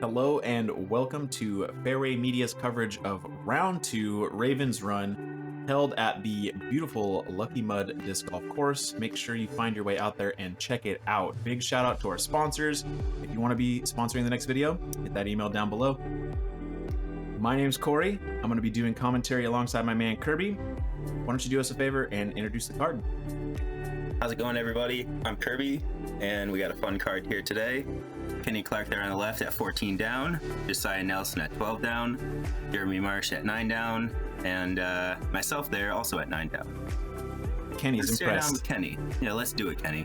Hello and welcome to Fairway Media's coverage of Round 2 Ravens Run, held at the beautiful Lucky Mud Disc Golf Course. Make sure you find your way out there and check it out. Big shout out to our sponsors. If you want to be sponsoring the next video, hit that email down below. My name's Cory. I'm going to be doing commentary alongside my man Kirby. Why don't you do us a favor and introduce the card? How's it going, everybody? I'm Kirby, and we got a fun card here today. Kenny Clark there on the left at 14 down, Josiah Nelson at 12 down, Jeremy Marsh at 9 down, and myself there also at 9 down. Kenny's let's impressed. Down with Kenny. Yeah, let's do it, Kenny.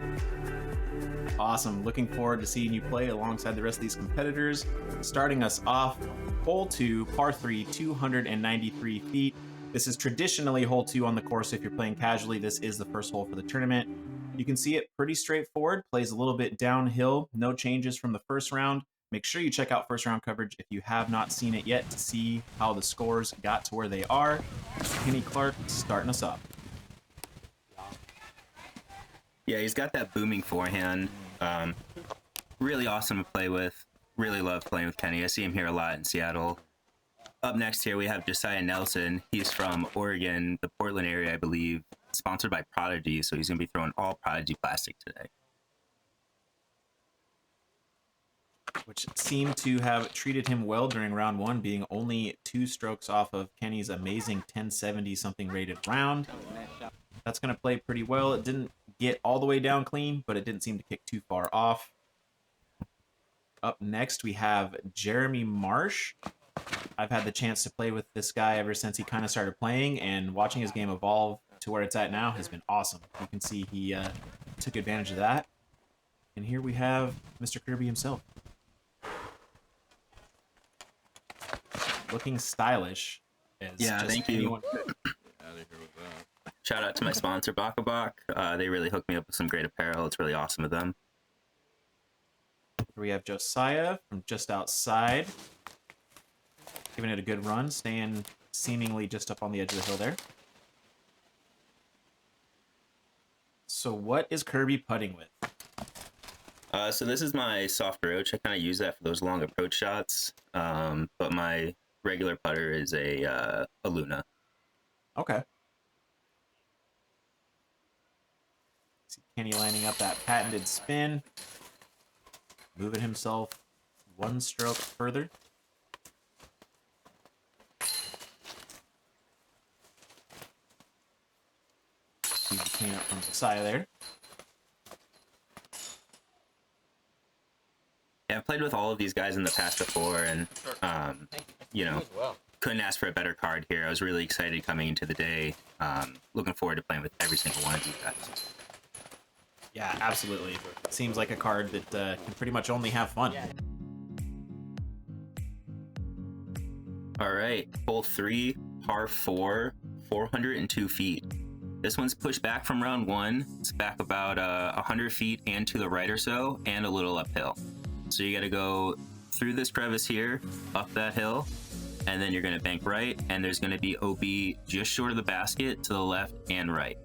Awesome. Looking forward to seeing you play alongside the rest of these competitors. Starting us off, hole 2, par 3, 293 feet. This is traditionally hole 2 on the course. If you're playing casually, this is the first hole for the tournament. You can see it pretty straightforward, plays a little bit downhill, no changes from the first round. Make sure you check out first round coverage if you have not seen it yet to see how the scores got to where they are. Kenny Clark starting us off. Yeah, he's got that booming forehand. Really awesome to play with. Really love playing with Kenny. I see him here a lot in Seattle. Up next here, we have Josiah Nelson. He's from Oregon, the Portland area, I believe. Sponsored by Prodigy, so he's going to be throwing all Prodigy plastic today. Which seemed to have treated him well during round 1, being only 2 strokes off of Kenny's amazing 1070 something rated round. That's going to play pretty well. It didn't get all the way down clean, but it didn't seem to kick too far off. Up next, we have Jeremy Marsh. I've had the chance to play with this guy ever since he kind of started playing, and watching his game evolve to where it's at now has been awesome. You can see he took advantage of that. And here we have Mr. Kirby himself. Looking stylish. Yeah, thank you. Shout out to my sponsor, Baka Bak. They really hooked me up with some great apparel. It's really awesome of them. Here we have Josiah from just outside. Giving it a good run, staying seemingly just up on the edge of the hill there. So what is Kirby putting with? So this is my soft roach. I kind of use that for those long approach shots. But my regular putter is a Luna. Okay. See Kenny lining up that patented spin. Moving himself 1 stroke further. Easy clean up from Josiah there. Yeah, I've played with all of these guys in the past before, and you know, couldn't ask for a better card here. I was really excited coming into the day. Looking forward to playing with every single one of these guys. Yeah, absolutely. It seems like a card that can pretty much only have fun. All right, hole 3, par 4, 402 feet. This one's pushed back from round 1. It's back about 100 feet and to the right or so, and a little uphill. So you got to go through this crevice here, up that hill, and then you're going to bank right, and there's going to be OB just short of the basket to the left and right.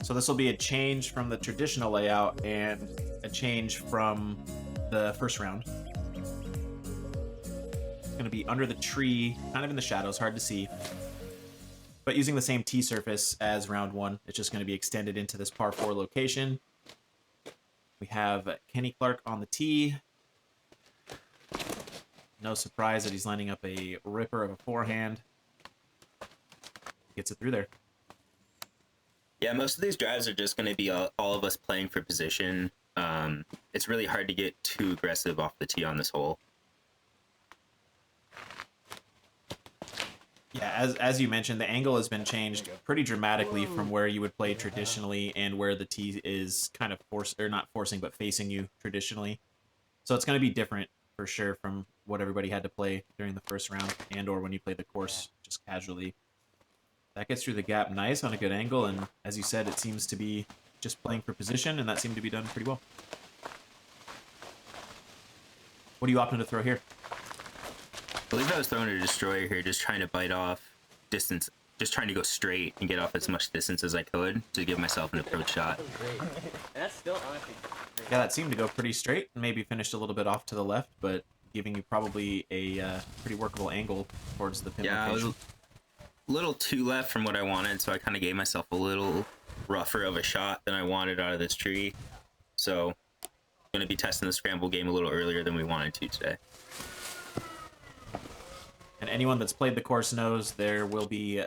So this will be a change from the traditional layout and a change from the first round. It's going to be under the tree, kind of in the shadows, hard to see. But using the same tee surface as round 1, it's just going to be extended into this par 4 location. We have Kenny Clark on the tee. No surprise that he's lining up a ripper of a forehand. Gets it through there. Yeah, most of these drives are just going to be all of us playing for position. It's really hard to get too aggressive off the tee on this hole. Yeah, as you mentioned, the angle has been changed pretty dramatically from where you would play traditionally and where the tee is kind of not forcing, but facing you traditionally. So it's going to be different for sure from what everybody had to play during the first round and or when you play the course just casually. That gets through the gap nice on a good angle, and as you said, it seems to be just playing for position, and that seemed to be done pretty well. What are you opting to throw here? I believe I was throwing a destroyer here, just trying to bite off distance just trying to go straight and get off as much distance as I could to give myself an approach shot. Yeah, that seemed to go pretty straight. Maybe finished a little bit off to the left, but giving you probably a pretty workable angle towards the pin Yeah, I was location. a little too left from what I wanted, so I kind of gave myself a little rougher of a shot than I wanted out of this tree. So I'm going to be testing the scramble game a little earlier than we wanted to today. And anyone that's played the course knows there will be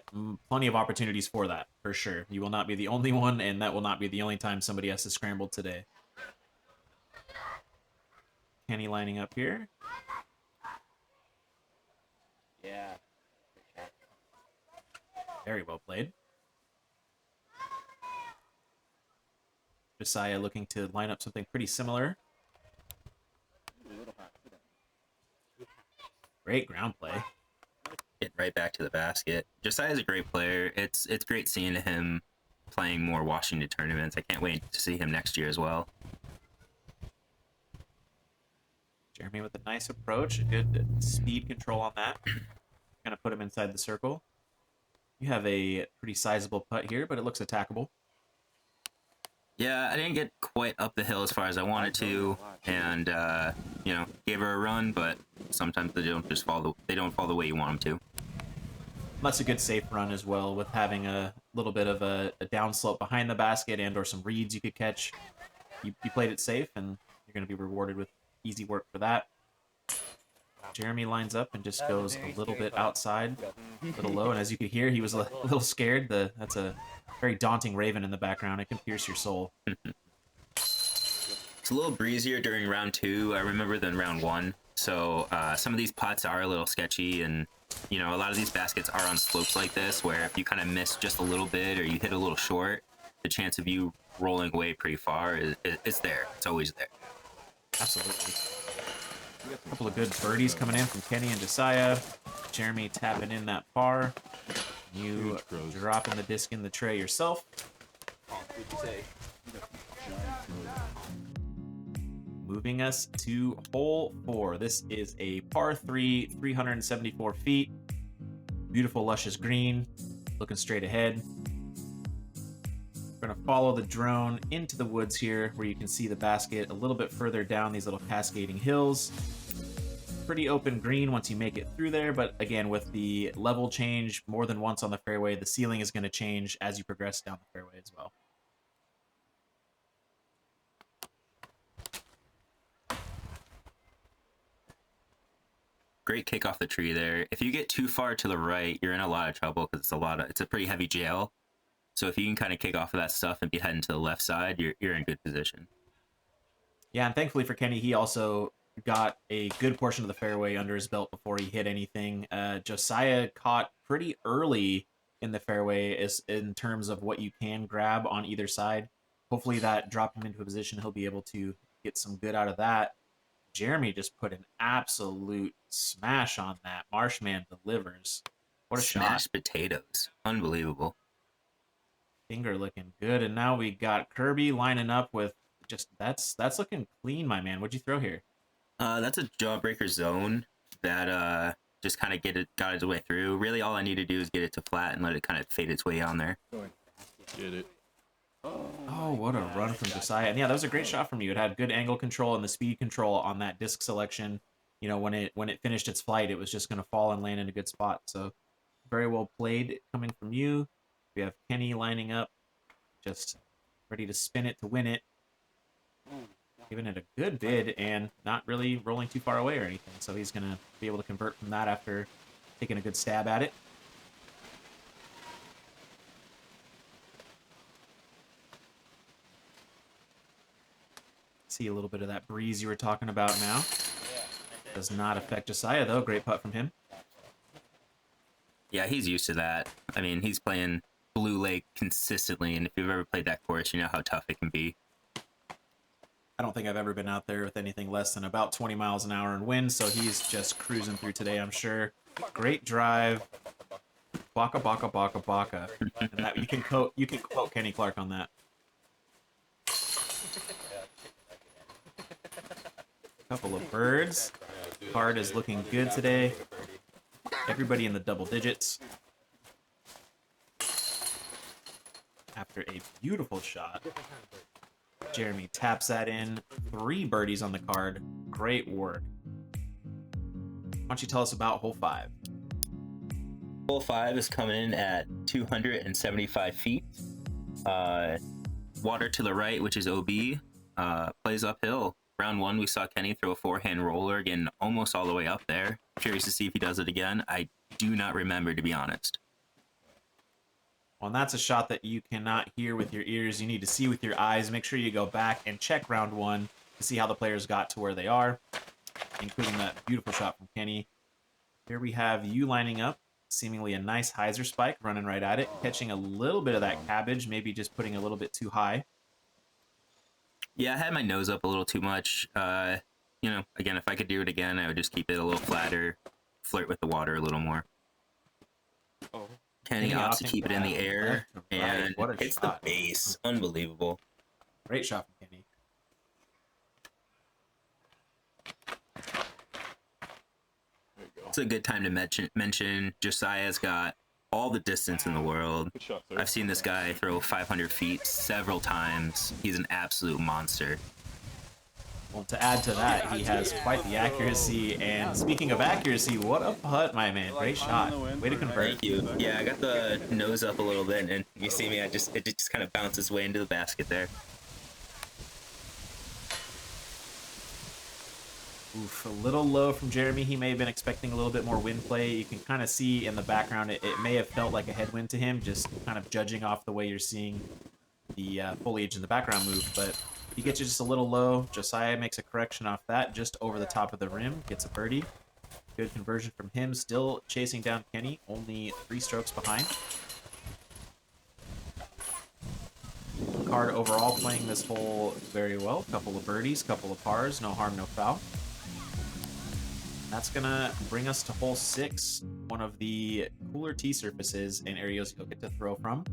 plenty of opportunities for that, for sure. You will not be the only one, and that will not be the only time somebody has to scramble today. Kenny lining up here. Yeah. Very well played. Josiah looking to line up something pretty similar. Great ground play. Getting right back to the basket. Josiah's a great player. It's great seeing him playing more Washington tournaments. I can't wait to see him next year as well. Jeremy with a nice approach, a good speed control on that. Gonna put him inside the circle. You have a pretty sizable putt here, but it looks attackable. Yeah, I didn't get quite up the hill as far as I wanted to, and you know, gave her a run, but sometimes they don't just fall the way you want them to. That's a good safe run as well, with having a little bit of a downslope behind the basket and or some reeds you could catch. You played it safe, and you're going to be rewarded with easy work for that. Jeremy lines up and just goes a little bit outside, a little low, and as you could hear, he was a little scared. That's a very daunting raven in the background. It can pierce your soul. It's a little breezier during round 2, I remember, than round 1. So some of these putts are a little sketchy, and you know, a lot of these baskets are on slopes like this, where if you kind of miss just a little bit or you hit a little short, the chance of you rolling away pretty far is there. It's always there. Absolutely. A couple of good birdies coming in from Kenny and Josiah. Jeremy tapping in that par. You dropping the disc in the tray yourself. Moving us to hole 4. This is a par 3, 374 feet. Beautiful, luscious green. Looking straight ahead. We're going to follow the drone into the woods here, where you can see the basket a little bit further down these little cascading hills. Pretty open green once you make it through there, but again, with the level change more than once on the fairway, the ceiling is going to change as you progress down the fairway as well. Great kick off the tree there. If you get too far to the right, you're in a lot of trouble because it's a pretty heavy jail. So if you can kind of kick off of that stuff and be heading to the left side, you're in good position. Yeah, and thankfully for Kenny, he also got a good portion of the fairway under his belt before he hit anything. Josiah caught pretty early in the fairway in terms of what you can grab on either side. Hopefully that dropped him into a position he'll be able to get some good out of that. Jeremy just put an absolute smash on that. Marshman delivers. What a shot. Smashed potatoes. Unbelievable. Finger looking good. And now we got Kirby lining up with just, that's looking clean, my man. What'd you throw here? That's a jawbreaker zone that just kind of got its way through. Really all I need to do is get it to flat and let it kind of fade its way on there. Get it. Oh, what a run from Josiah. And yeah, that was a great shot from you. It had good angle control and the speed control on that disc selection. You know, when it finished its flight, it was just going to fall and land in a good spot. So very well played coming from you. We have Kenny lining up, just ready to spin it to win it. Giving it a good bid and not really rolling too far away or anything. So he's going to be able to convert from that after taking a good stab at it. See a little bit of that breeze you were talking about now. Does not affect Josiah, though. Great putt from him. Yeah, he's used to that. I mean, he's playing Blue Lake consistently, and if you've ever played that course, you know how tough it can be. I don't think I've ever been out there with anything less than about 20 miles an hour in wind, so he's just cruising through today, I'm sure. Great drive. Baka, baka, baka, baka. And that, you can quote Kenny Clark on that. Couple of birds. Card is looking good today. Everybody in the double digits. After a beautiful shot, Jeremy taps that in. 3 birdies on the card. Great work. Why don't you tell us about hole 5? Hole 5 is coming in at 275 feet. Water to the right, which is OB, plays uphill. Round 1, we saw Kenny throw a forehand roller, getting almost all the way up there. Curious to see if he does it again. I do not remember, to be honest. Well, and that's a shot that you cannot hear with your ears. You need to see with your eyes. Make sure you go back and check round 1 to see how the players got to where they are, including that beautiful shot from Kenny. Here we have you lining up. Seemingly a nice hyzer spike, running right at it, catching a little bit of that cabbage, maybe just putting a little bit too high. Yeah, I had my nose up a little too much. You know, again, if I could do it again, I would just keep it a little flatter, flirt with the water a little more. Oh. Kenny opts to keep it in the air, and hits the base. Unbelievable. Great shot from Kenny. It's a good time to mention Josiah's got all the distance in the world. Good shot, sir. I've seen this guy throw 500 feet several times. He's an absolute monster. Well, to add to that, he has quite the accuracy. And speaking of accuracy, what a putt, my man. Great shot. Way to convert. Thank you. Yeah, I got the nose up a little bit, and you see me, it just kind of bounces way into the basket there. Oof, a little low from Jeremy. He may have been expecting a little bit more wind play. You can kind of see in the background, it may have felt like a headwind to him, just kind of judging off the way you're seeing the foliage in the background move. But he gets you just a little low. Josiah makes a correction off that, just over the top of the rim. Gets a birdie. Good conversion from him. Still chasing down Kenny, only 3 strokes behind. Card overall playing this hole very well. Couple of birdies, couple of pars, no harm, no foul. That's gonna bring us to hole 6, one of the cooler tee surfaces and areas you'll get to throw from.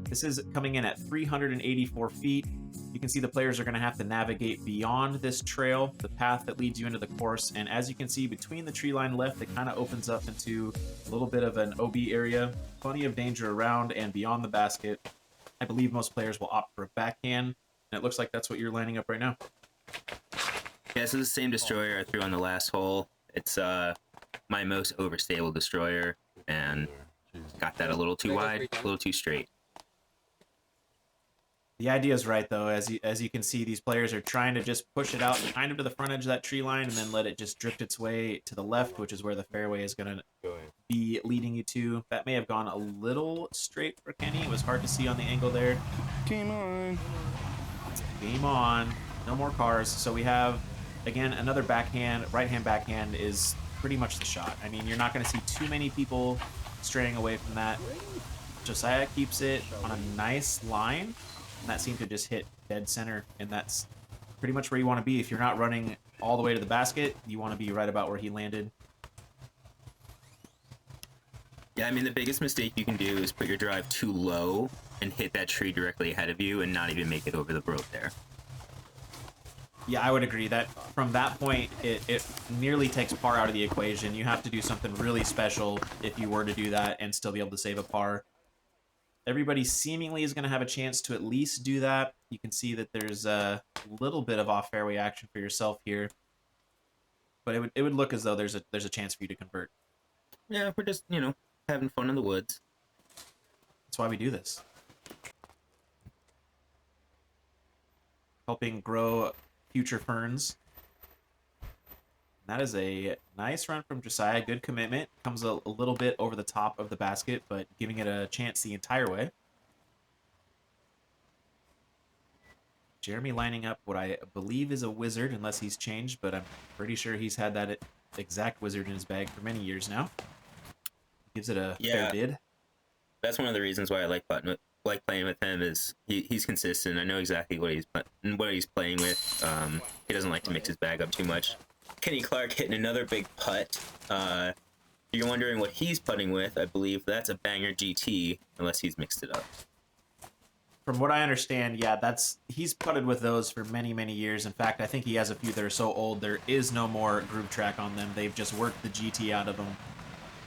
This is coming in at 384 feet. You can see the players are gonna have to navigate beyond this trail, the path that leads you into the course. And as you can see, between the tree line left, it kind of opens up into a little bit of an OB area. Plenty of danger around and beyond the basket. I believe most players will opt for a backhand, and it looks like that's what you're lining up right now. Yeah, so the same destroyer I threw on the last hole. It's my most overstable destroyer, and got that a little too wide, a little too straight. The idea is right, though. As you can see, these players are trying to just push it out kind of to the front edge of that tree line and then let it just drift its way to the left, which is where the fairway is going to be leading you to. That may have gone a little straight for Kenny. It was hard to see on the angle there. Game on. Game on. No more cars. So we have, again, another backhand. Right-hand backhand is pretty much the shot. I mean, you're not going to see too many people straying away from that. Josiah keeps it on a nice line. And that seemed to just hit dead center, and that's pretty much where you want to be. If you're not running all the way to the basket, you want to be right about where he landed. Yeah, I mean, the biggest mistake you can do is put your drive too low and hit that tree directly ahead of you and not even make it over the road there. Yeah, I would agree that from that point, it nearly takes par out of the equation. You have to do something really special if you were to do that and still be able to save a par. Everybody seemingly is going to have a chance to at least do that. You can see that there's a little bit of off-fairway action for yourself here. But it would look as though there's a chance for you to convert. Yeah, we're just, you know, having fun in the woods. That's why we do this. Helping grow future ferns. That is a nice run from Josiah. Good commitment. Comes a little bit over the top of the basket, but giving it a chance the entire way. Jeremy lining up what I believe is a wizard, unless he's changed, but I'm pretty sure he's had that exact wizard in his bag for many years now. Gives it a fair bid. That's one of the reasons why I like playing with him is he's consistent. I know exactly what he's playing with. He doesn't like to mix his bag up too much. Kenny Clark hitting another big putt. You're wondering what he's putting with. I believe that's a banger GT, unless he's mixed it up. From what I understand, yeah, he's putted with those for many, many years. In fact, I think he has a few that are so old there is no more groove track on them. They've just worked the GT out of them.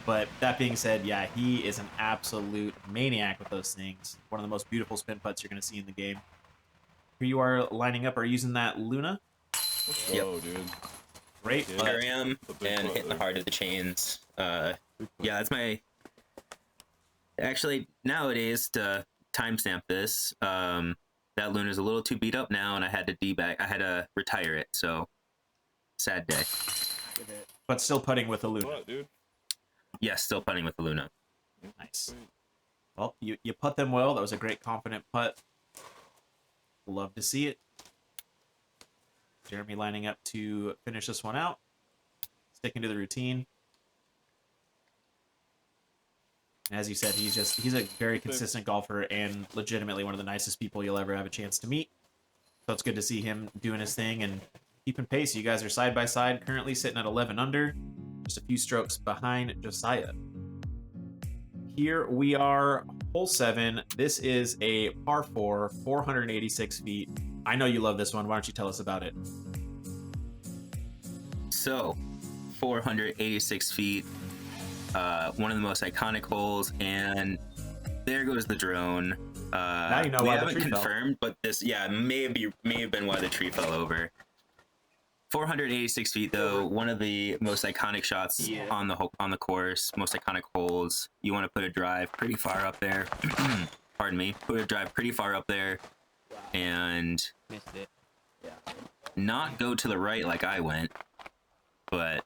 But that being said, yeah, he is an absolute maniac with those things. One of the most beautiful spin putts you're going to see in the game. Here you are lining up. Are you using that Luna? Whoa, dude. Great Yeah. putt. Here I am, The big and putt hitting the there. heart of the chains. Big putt. Yeah, that's my... Actually, nowadays, to timestamp this, that Luna's a little too beat up now, and I had to I had to retire it, so sad day. But still putting with the Luna. What, dude? Yeah, still putting with the Luna. Nice. Well, you put them well. That was a great confident putt. Love to see it. Jeremy lining up to finish this one out. Sticking to the routine. As you said, he's a very consistent golfer and legitimately one of the nicest people you'll ever have a chance to meet. So it's good to see him doing his thing and keeping pace. You guys are side by side, currently sitting at 11 under, just a few strokes behind Josiah. Here we are, hole 7. This is a par 4, 486 feet. I know you love this one. Why don't you tell us about it? So, 486 feet, one of the most iconic holes, and there goes the drone. Now you know we why the haven't tree fell. confirmed, but this, yeah, may have been why the tree fell over. 486 feet, though, one of the most iconic shots on the course, most iconic holes. You want to put a drive pretty far up there. Pardon me. Put a drive pretty far up there, and not go to the right like I went, but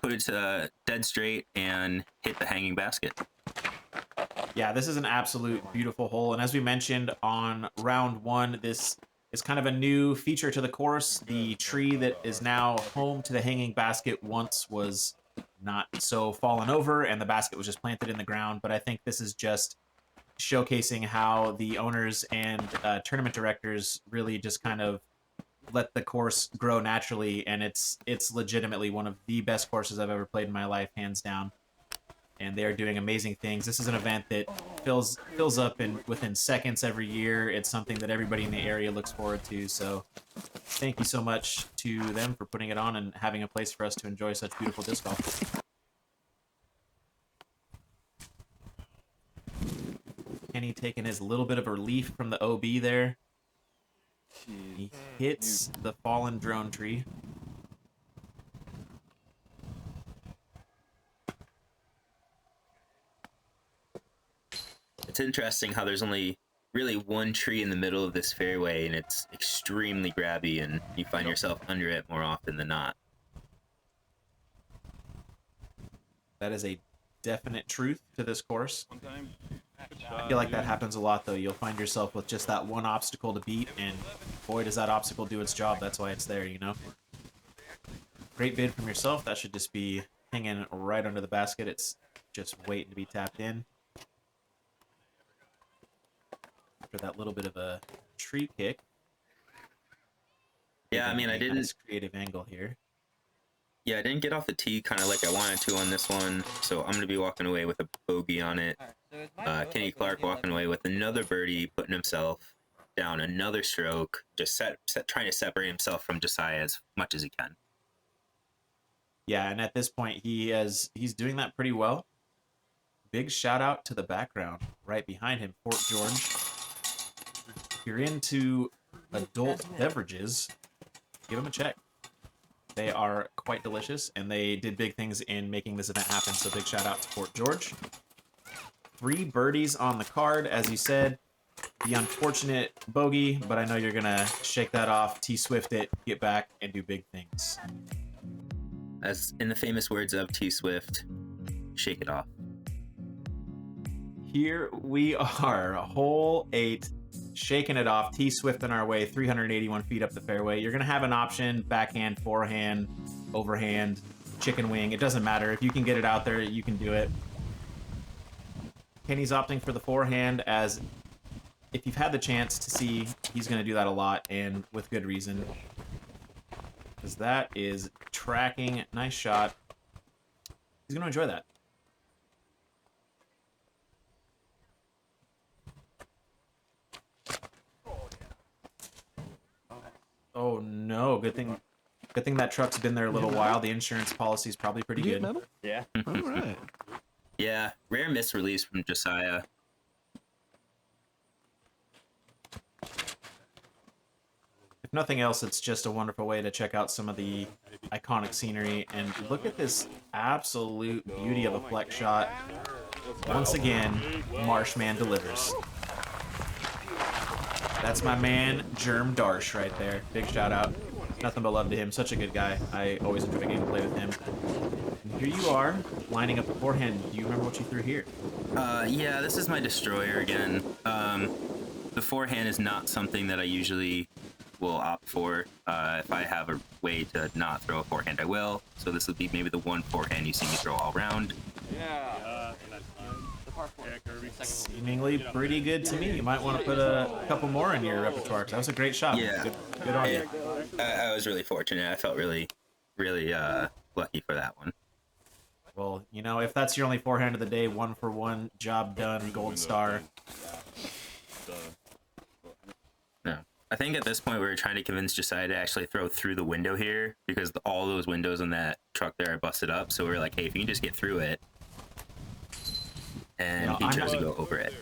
put it to dead straight and hit the hanging basket. Yeah, this is an absolute beautiful hole. And as we mentioned on round 1, this is kind of a new feature to the course. The tree that is now home to the hanging basket once was not so fallen over and the basket was just planted in the ground. But I think this is just showcasing how the owners and tournament directors really just kind of let the course grow naturally. And it's legitimately one of the best courses I've ever played in my life, hands down. And they are doing amazing things. This is an event that fills up within seconds every year. It's something that everybody in the area looks forward to. So thank you so much to them for putting it on and having a place for us to enjoy such beautiful disc golf. Kenny taking his little bit of relief from the OB there. He hits the fallen drone tree. It's interesting how there's only really one tree in the middle of this fairway, and it's extremely grabby, and you find yourself under it more often than not. That is a definite truth to this course. One time. I feel like that happens a lot, though. You'll find yourself with just that one obstacle to beat, and boy, does that obstacle do its job. That's why it's there, you know? Great bid from yourself. That should just be hanging right under the basket. It's just waiting to be tapped in. After that little bit of a tree kick. Yeah, I mean, I didn't... Nice creative angle here. Yeah, I didn't get off the tee kind of like I wanted to on this one, so I'm going to be walking away with a bogey on it. Kenny Clark walking away with another birdie, putting himself down another stroke, just trying to separate himself from Josiah as much as he can. Yeah, and at this point, he's doing that pretty well. Big shout out to the background right behind him, Fort George. If you're into adult beverages, give them a check. They are quite delicious, and they did big things in making this event happen, so big shout out to Fort George. 3 birdies on the card, as you said. The unfortunate bogey, but I know you're going to shake that off, T-Swift it, get back, and do big things. As in the famous words of T-Swift, shake it off. Here we are, hole 8, shaking it off, T-Swift in our way, 381 feet up the fairway. You're going to have an option, backhand, forehand, overhand, chicken wing. It doesn't matter. If you can get it out there, you can do it. Kenny's opting for the forehand, as if you've had the chance to see, he's going to do that a lot, and with good reason. Because that is tracking. Nice shot. He's going to enjoy that. Oh no, good thing that truck's been there a little while. The insurance policy is probably pretty good. Yeah. All right. Yeah, rare miss release from Josiah. If nothing else, it's just a wonderful way to check out some of the iconic scenery. And look at this absolute beauty of a flex shot. Once again, Marshman delivers. That's my man, Germ Darsh, right there. Big shout out. Nothing but love to him. Such a good guy. I always enjoy getting to play with him. And here you are, lining up the forehand. Do you remember what you threw here? Yeah, this is my destroyer again. The forehand is not something that I usually will opt for. If I have a way to not throw a forehand, I will. So this will be maybe the one forehand you see me throw all round. Seemingly pretty good to me. You might want to put a couple more in your repertoire, 'cause that was a great shot. Yeah. Good on you. I was really fortunate. I felt really lucky for that one. Well, you know, if that's your only forehand of the day, 1-for-1, job done, gold star. No. I think at this point we were trying to convince Josiah to actually throw through the window here because all those windows on that truck there are busted up. So we were like, hey, if you can just get through it. And No, he chose to go over it.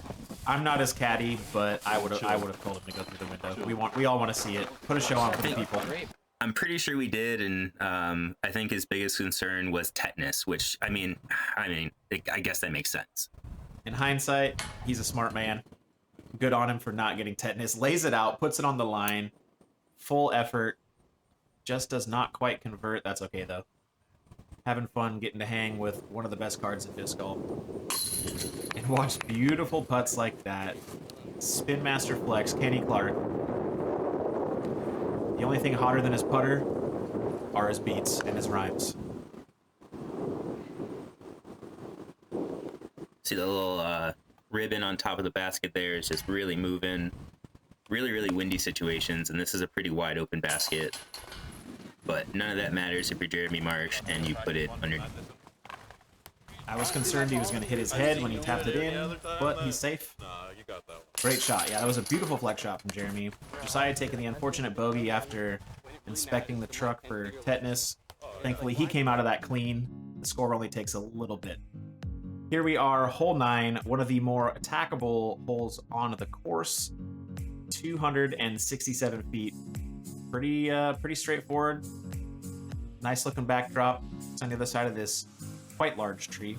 I'm not as catty, but I would have told him to go through the window. We all want to see it. Put a show on for the people. I'm pretty sure we did, and I think his biggest concern was tetanus, which I guess that makes sense. In hindsight, he's a smart man. Good on him for not getting tetanus. Lays it out, puts it on the line, full effort. Just does not quite convert. That's okay though. Having fun, getting to hang with one of the best cards in disc golf. And watch beautiful putts like that. Spin Master Flex, Kenny Clark. The only thing hotter than his putter are his beats and his rhymes. See the little ribbon on top of the basket there is just really moving. Really, really windy situations, and this is a pretty wide open basket. But none of that matters if you're Jeremy Marsh and you put it under. I was concerned he was going to hit his head when he tapped it in, but he's safe. Great shot. Yeah, that was a beautiful flex shot from Jeremy. Josiah taking the unfortunate bogey after inspecting the truck for tetanus. Thankfully, he came out of that clean. The score only takes a little bit. Here we are, hole 9, one of the more attackable holes on the course. 267 feet. Pretty straightforward. Nice looking backdrop. It's on the other side of this quite large tree.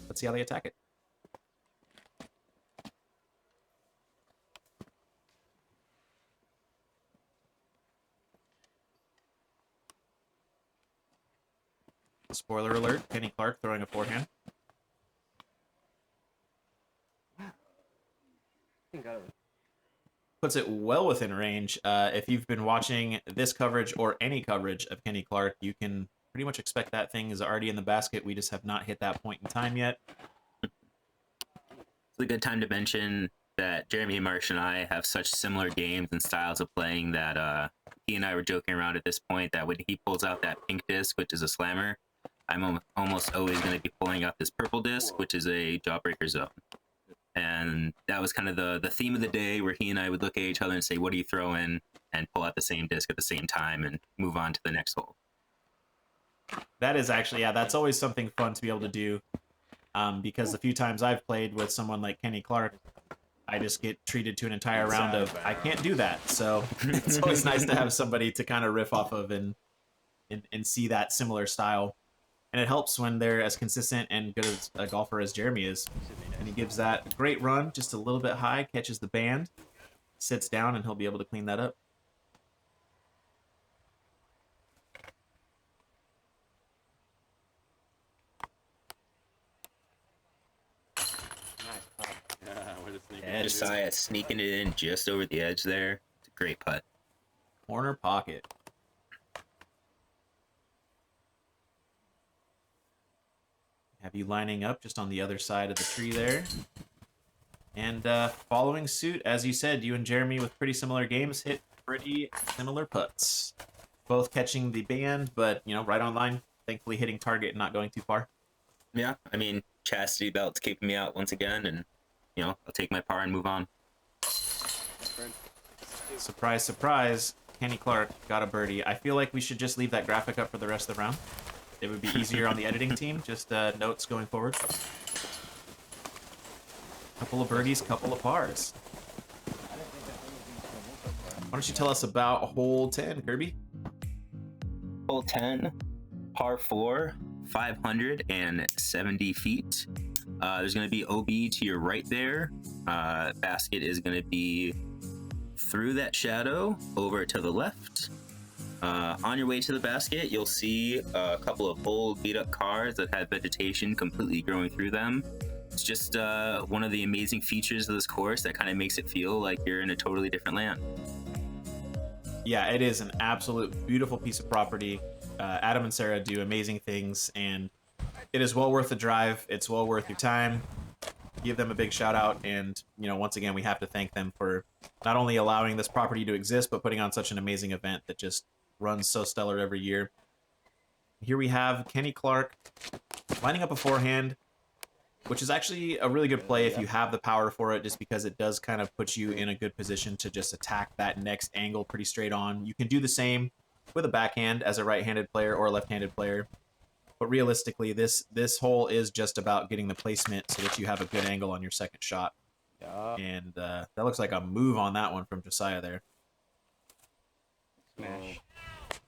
Let's see how they attack it. Spoiler alert, Kenny Clark throwing a forehand. Puts it well within range. If you've been watching this coverage or any coverage of Kenny Clark, you can pretty much expect that thing is already in the basket. We just have not hit that point in time yet. It's a good time to mention that Jeremy Marsh and I have such similar games and styles of playing that he and I were joking around at this point that when he pulls out that pink disc, which is a slammer, I'm almost always going to be pulling out this purple disc, which is a jawbreaker zone. And that was kind of the theme of the day where he and I would look at each other and say, what are you throwing? And pull out the same disc at the same time and move on to the next hole. That is actually, yeah, that's always something fun to be able to do. Because a few times I've played with someone like Kenny Clark, I just get treated to an entire round of, I can't do that. So it's always nice to have somebody to kind of riff off of and see that similar style. And it helps when they're as consistent and good as a golfer as Jeremy is. And he gives that a great run, just a little bit high, catches the band, sits down, and he'll be able to clean that up. Josiah sneaking it in just over the edge there. It's a great putt. Corner pocket. Have you lining up just on the other side of the tree there. And following suit, as you said, you and Jeremy with pretty similar games hit pretty similar putts. Both catching the band, but, you know, right on line. Thankfully hitting target and not going too far. Yeah, I mean, chastity belt's keeping me out once again, and, you know, I'll take my par and move on. Surprise, surprise. Kenny Clark got a birdie. I feel like we should just leave that graphic up for the rest of the round. it would be easier on the editing team. Just notes going forward. Couple of birdies, couple of pars. Why don't you tell us about hole 10, Kirby? Hole 10, par 4, 570 feet. There's going to be OB to your right there. Basket is going to be through that shadow over to the left. On your way to the basket, you'll see a couple of old beat-up cars that have vegetation completely growing through them. It's just one of the amazing features of this course that kind of makes it feel like you're in a totally different land. Yeah, it is an absolute beautiful piece of property. Adam and Sara do amazing things, and it is well worth the drive. It's well worth your time. Give them a big shout out, and once again, we have to thank them for not only allowing this property to exist, but putting on such an amazing event that just runs so stellar every year. Here we have Kenny Clark lining up a forehand, which is actually a really good play if you have the power for it, just because it does kind of put you in a good position to just attack that next angle pretty straight on. You can do the same with a backhand as a right-handed player or a left-handed player, but realistically, this hole is just about getting the placement so that you have a good angle on your second shot. Yeah. And that looks like a move on that one from Josiah there. Smash.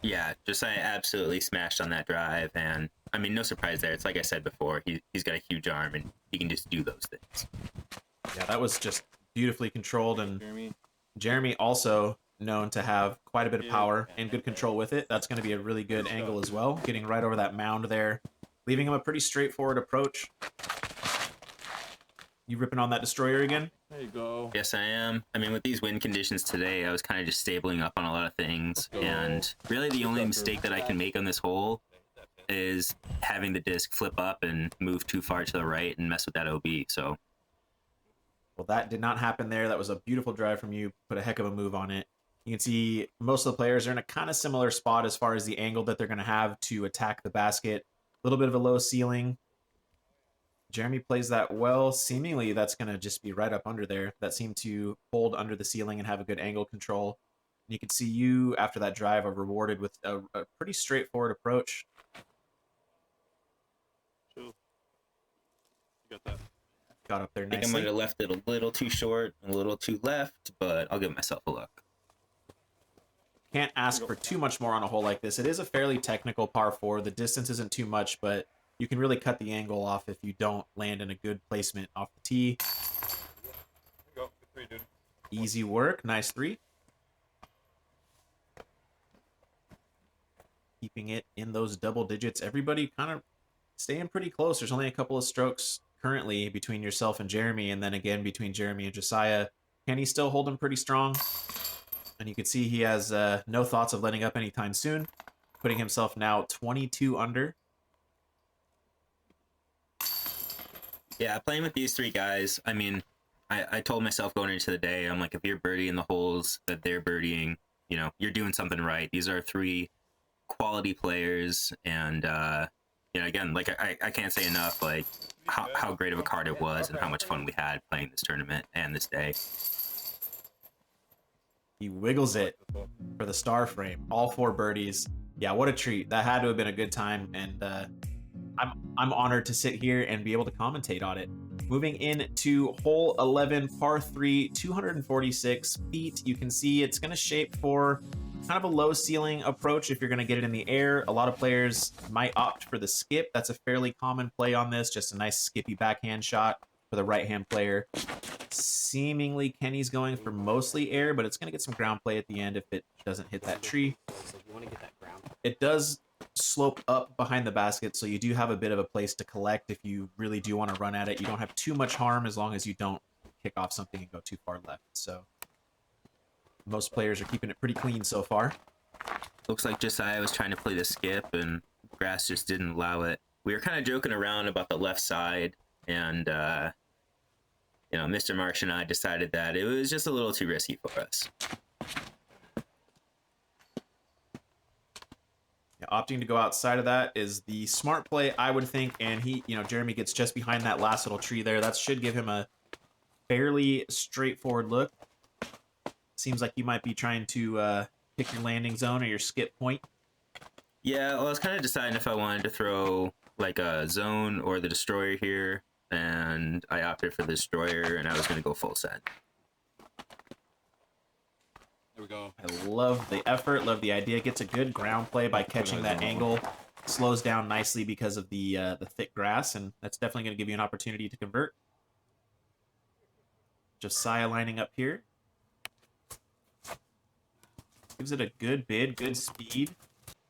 Yeah, Josiah absolutely smashed on that drive, and I mean, no surprise there. It's like I said before, he's got a huge arm, and he can just do those things. Yeah, that was just beautifully controlled, and Jeremy. Jeremy also known to have quite a bit of power and good control with it. That's going to be a really good angle as well, getting right over that mound there, leaving him a pretty straightforward approach. You ripping on that destroyer again? There you go. Yes, I am. I mean, with these wind conditions today, I was kind of just stabling up on a lot of things, and really the only mistake that I can make on this hole is having the disc flip up and move too far to the right and mess with that OB. So, well, that did not happen there. That was a beautiful drive from you. Put a heck of a move on it. You can see most of the players are in a kind of similar spot as far as the angle that they're going to have to attack the basket. A little bit of a low ceiling. Jeremy plays that well. Seemingly, that's going to just be right up under there. That seemed to hold under the ceiling and have a good angle control. And you can see you, after that drive, are rewarded with a pretty straightforward approach. Chill. You got that. Got up there I think I might nicely. have left it a little too short, a little too left, but I'll give myself a look. Can't ask for too much more on a hole like this. It is a fairly technical par 4. The distance isn't too much, but you can really cut the angle off if you don't land in a good placement off the tee. There you go. Good three, dude. Easy work. Nice 3. Keeping it in those double digits. Everybody kind of staying pretty close. There's only a couple of strokes currently between yourself and Jeremy, and then again between Jeremy and Josiah. Kenny's still holding pretty strong. And you can see he has no thoughts of letting up anytime soon, putting himself now 22 under. Yeah, playing with these three guys, I mean, I told myself going into the day, I'm like, if you're birdieing the holes that they're birdieing, you're doing something right. These are 3 quality players, and, again, like, I can't say enough, like, how great of a card it was and how much fun we had playing this tournament and this day. He wiggles it for the star frame. All 4 birdies. Yeah, what a treat. That had to have been a good time, and I'm honored to sit here and be able to commentate on it. Moving into hole 11, par 3, 246 feet. You can see it's going to shape for kind of a low ceiling approach if you're going to get it in the air. A lot of players might opt for the skip. That's a fairly common play on this. Just a nice skippy backhand shot for the right-hand player. Seemingly, Kenny's going for mostly air, but it's going to get some ground play at the end if it doesn't hit that tree. It does slope up behind the basket, so you do have a bit of a place to collect if you really do want to run at it. You don't have too much harm as long as you don't kick off something and go too far left. So most players are keeping it pretty clean so far. Looks like Josiah was trying to play the skip, and grass just didn't allow it. We were kind of joking around about the left side, and Mr. Marsh and I decided that it was just a little too risky for us. Yeah, opting to go outside of that is the smart play, I would think, and Jeremy gets just behind that last little tree there. That should give him a fairly straightforward look. Seems like you might be trying to pick your landing zone or your skip point. Yeah, well, I was kind of deciding if I wanted to throw like a zone or the destroyer here, and I opted for the destroyer, and I was going to go full set. There we go. I love the effort, love the idea. Gets a good ground play by catching that angle. Slows down nicely because of the thick grass, and that's definitely going to give you an opportunity to convert. Josiah lining up here. Gives it a good bid, good speed.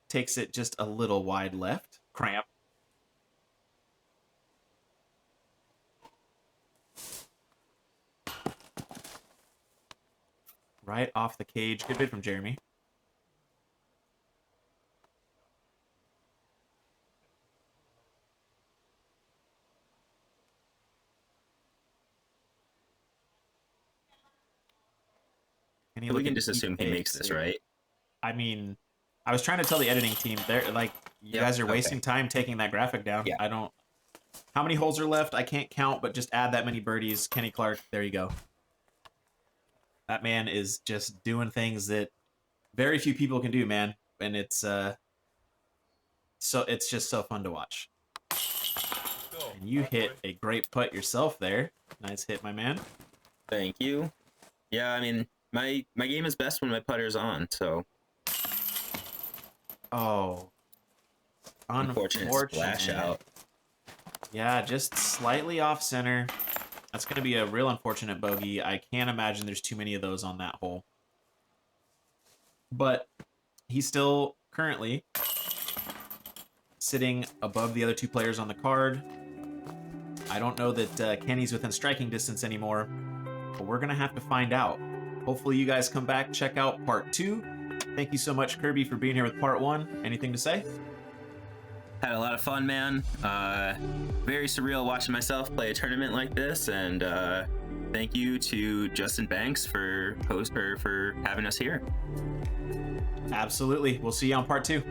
Takes it just a little wide left. Cramp. Right off the cage. Good bid from Jeremy. We can just assume he makes this, right? I mean, I was trying to tell the editing team, they're like, you guys are wasting time taking that graphic down. Yeah. I don't. How many holes are left? I can't count, but just add that many birdies. Kenny Clark, there you go. That man is just doing things that very few people can do, man, and it's just so fun to watch. And you hit a great putt yourself there. Nice hit, my man. Thank you. Yeah, I mean, my game is best when my putter's on, so. Oh. Unfortunate splash out. Yeah, just slightly off center. That's going to be a real unfortunate bogey. I can't imagine there's too many of those on that hole. But he's still currently sitting above the other two players on the card. I don't know that Kenny's within striking distance anymore, but we're going to have to find out. Hopefully you guys come back, check out part 2. Thank you so much, Kirby, for being here with part 1. Anything to say? Had a lot of fun, man. Very surreal watching myself play a tournament like this, and thank you to Justin Banks for having us here. Absolutely. We'll see you on part 2.